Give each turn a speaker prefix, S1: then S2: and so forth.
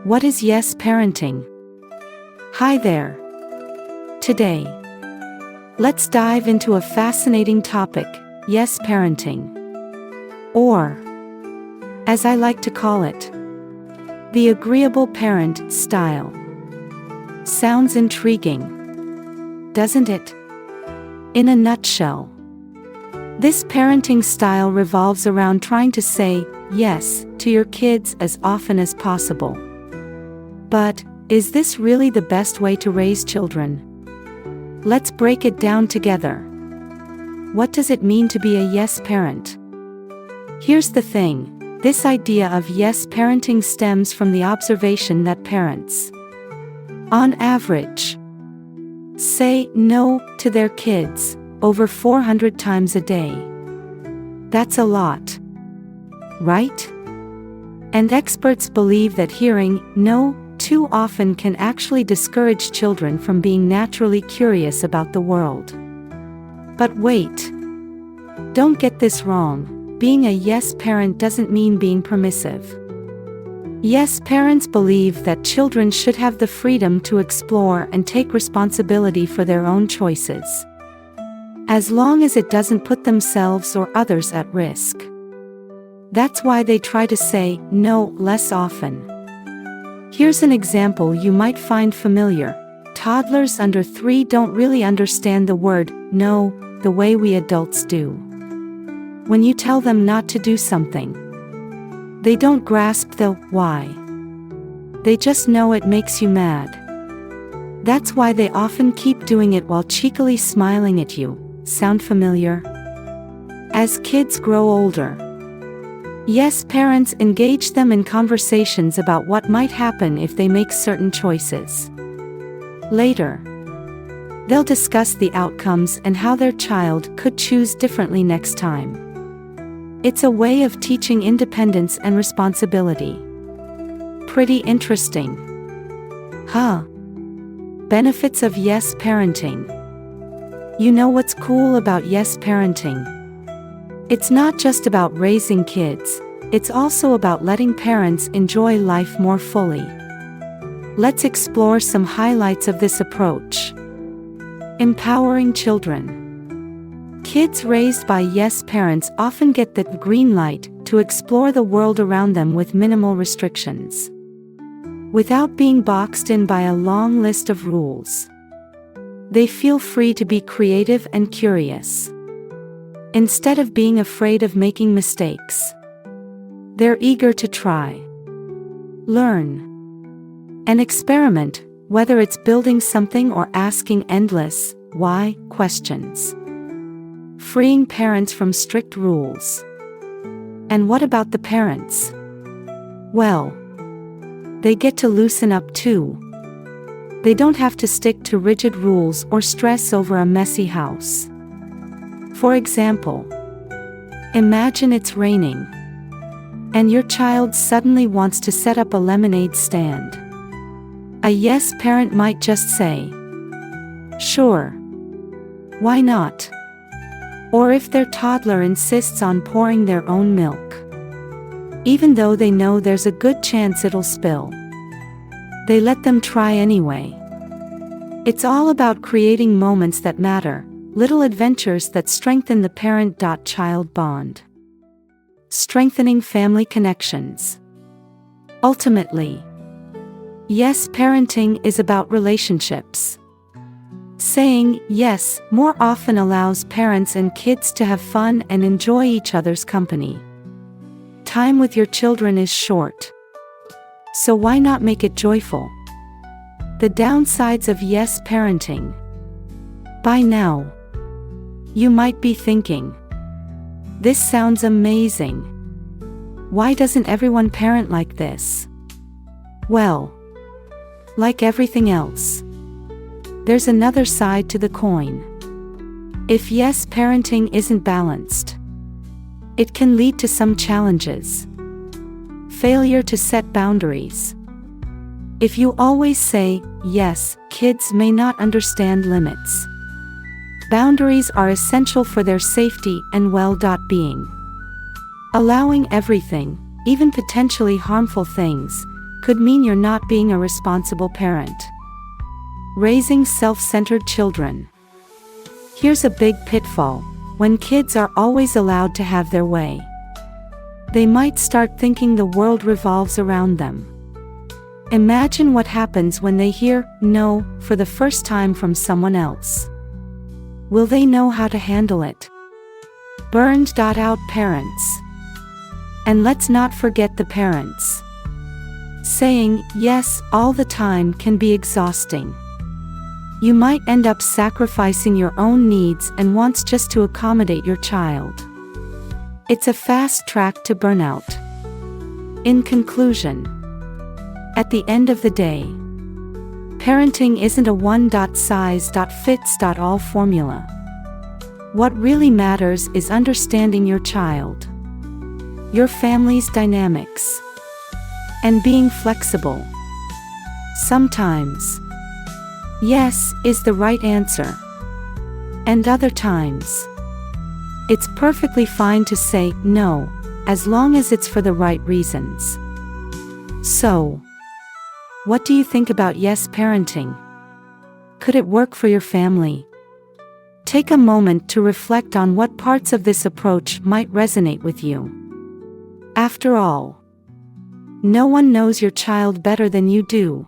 S1: What is yes parenting? Hi there. Today, let's dive into a fascinating topic, yes parenting. Or, as I like to call it, the agreeable parent style. Sounds intriguing, doesn't it? In a nutshell, this parenting style revolves around trying to say yes to your kids as often as possible. But, is this really the best way to raise children? Let's break it down together. What does it mean to be a yes parent? Here's the thing, this idea of yes parenting stems from the observation that parents, on average, say no to their kids over 400 times a day. That's a lot, right? And experts believe that hearing no too often can actually discourage children from being naturally curious about the world. But wait, don't get this wrong. Being a yes parent doesn't mean being permissive. Yes parents believe that children should have the freedom to explore and take responsibility for their own choices, as long as it doesn't put themselves or others at risk. That's why they try to say no less often. Here's an example you might find familiar. Toddlers under 3 don't really understand the word no the way we adults do. When you tell them not to do something, they don't grasp the why. They just know it makes you mad. That's why they often keep doing it while cheekily smiling at you. Sound familiar? As kids grow older, yes parents engage them in conversations about what might happen if they make certain choices. Later, they'll discuss the outcomes and how their child could choose differently next time. It's a way of teaching independence and responsibility. Pretty interesting, huh? Benefits of yes parenting. You know what's cool about yes parenting? It's not just about raising kids, it's also about letting parents enjoy life more fully. Let's explore some highlights of this approach. Empowering children. Kids raised by yes parents often get the green light to explore the world around them with minimal restrictions, without being boxed in by a long list of rules. They feel free to be creative and curious. Instead of being afraid of making mistakes, they're eager to try, learn, and experiment, whether it's building something or asking endless why questions. Freeing parents from strict rules. And what about the parents? Well, they get to loosen up too. They don't have to stick to rigid rules or stress over a messy house. For example, imagine it's raining, and your child suddenly wants to set up a lemonade stand. A yes parent might just say, "Sure. Why not?" Or if their toddler insists on pouring their own milk, even though they know there's a good chance it'll spill, they let them try anyway. It's all about creating moments that matter. Little adventures that strengthen the parent-child bond. Strengthening family connections. Ultimately, yes parenting is about relationships. Saying yes more often allows parents and kids to have fun and enjoy each other's company. Time with your children is short, so why not make it joyful? The downsides of yes parenting. By now, you might be thinking, this sounds amazing. Why doesn't everyone parent like this? Well, like everything else, there's another side to the coin. If yes parenting isn't balanced, it can lead to some challenges. Failure to set boundaries. If you always say yes, kids may not understand limits. Boundaries are essential for their safety and well-being. Allowing everything, even potentially harmful things, could mean you're not being a responsible parent. Raising self-centered children. Here's a big pitfall: when kids are always allowed to have their way, they might start thinking the world revolves around them. Imagine what happens when they hear "no" for the first time from someone else. Will they know how to handle it? Burned out parents. And let's not forget the parents. Saying yes all the time can be exhausting. You might end up sacrificing your own needs and wants just to accommodate your child. It's a fast track to burnout. In conclusion, at the end of the day, parenting isn't a one-size-fits-all formula. What really matters is understanding your child, your family's dynamics, and being flexible. Sometimes, yes is the right answer. And other times, it's perfectly fine to say no, as long as it's for the right reasons. So, what do you think about yes parenting? Could it work for your family? Take a moment to reflect on what parts of this approach might resonate with you. After all, no one knows your child better than you do.